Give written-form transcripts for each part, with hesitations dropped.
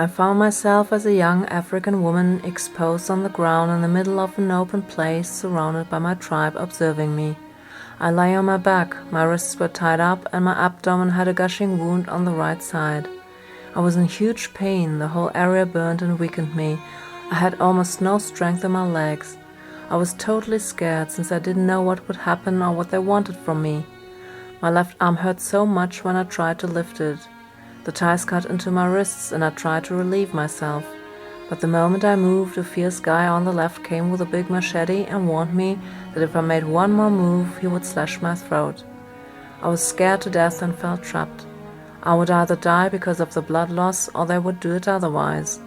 I found myself as a young African woman exposed on the ground in the middle of an open place, surrounded by my tribe observing me. I lay on my back, my wrists were tied up, and my abdomen had a gushing wound on the right side. I was in huge pain, the whole area burned and weakened me. I had almost no strength in my legs. I was totally scared since I didn't know what would happen or what they wanted from me. My left arm hurt so much when I tried to lift it. The ties cut into my wrists and I tried to relieve myself. But the moment I moved, a fierce guy on the left came with a big machete and warned me that if I made one more move, he would slash my throat. I was scared to death and felt trapped. I would either die because of the blood loss or they would do it otherwise.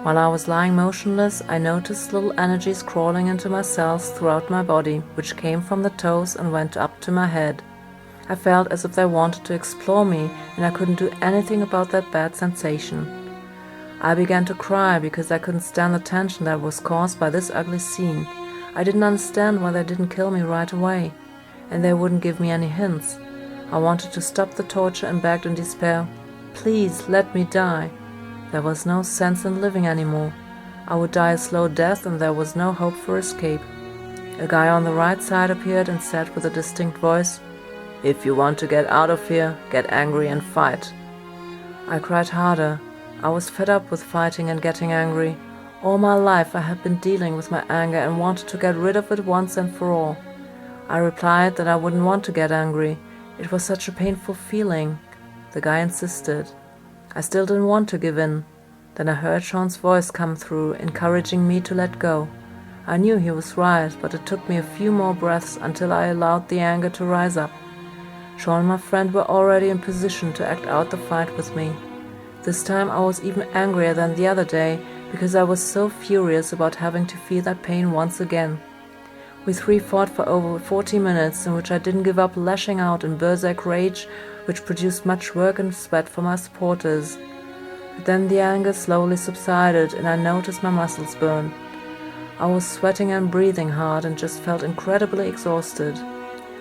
While I was lying motionless, I noticed little energies crawling into my cells throughout my body, which came from the toes and went up to my head. I felt as if they wanted to explore me, and I couldn't do anything about that bad sensation. I began to cry because I couldn't stand the tension that was caused by this ugly scene. I didn't understand why they didn't kill me right away, and they wouldn't give me any hints. I wanted to stop the torture and begged in despair, "Please, let me die." There was no sense in living anymore. I would die a slow death and there was no hope for escape. A guy on the right side appeared and said with a distinct voice, "If you want to get out of here, get angry and fight." I cried harder. I was fed up with fighting and getting angry. All my life I had been dealing with my anger and wanted to get rid of it once and for all. I replied that I wouldn't want to get angry. It was such a painful feeling. The guy insisted. I still didn't want to give in. Then I heard Sean's voice come through, encouraging me to let go. I knew he was right, but it took me a few more breaths until I allowed the anger to rise up. Sean and my friend were already in position to act out the fight with me. This time I was even angrier than the other day, because I was so furious about having to feel that pain once again. We three fought for over 40 minutes, in which I didn't give up lashing out in berserk rage, which produced much work and sweat for my supporters. But then the anger slowly subsided and I noticed my muscles burn. I was sweating and breathing hard and just felt incredibly exhausted.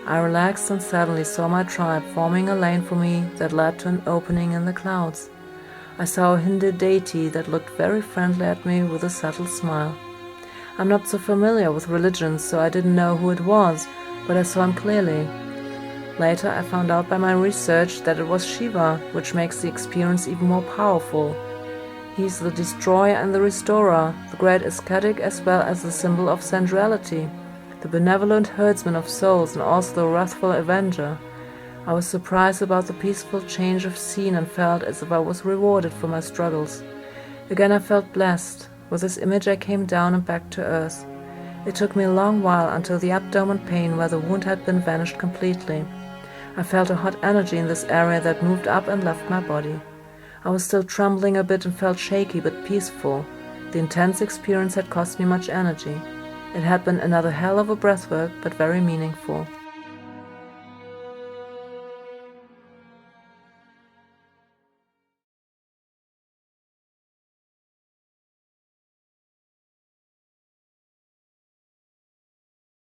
I relaxed and suddenly saw my tribe forming a lane for me that led to an opening in the clouds. I saw a Hindu deity that looked very friendly at me with a subtle smile. I'm not so familiar with religions, so I didn't know who it was, but I saw him clearly. Later I found out by my research that it was Shiva, which makes the experience even more powerful. He's the destroyer and the restorer, the great ascetic as well as the symbol of sensuality, the benevolent herdsman of souls and also the wrathful avenger. I was surprised about the peaceful change of scene and felt as if I was rewarded for my struggles. Again I felt blessed. With this image I came down and back to earth. It took me a long while until the abdomen pain where the wound had been vanished completely. I felt a hot energy in this area that moved up and left my body. I was still trembling a bit and felt shaky but peaceful. The intense experience had cost me much energy. It had been another hell of a breathwork, but very meaningful.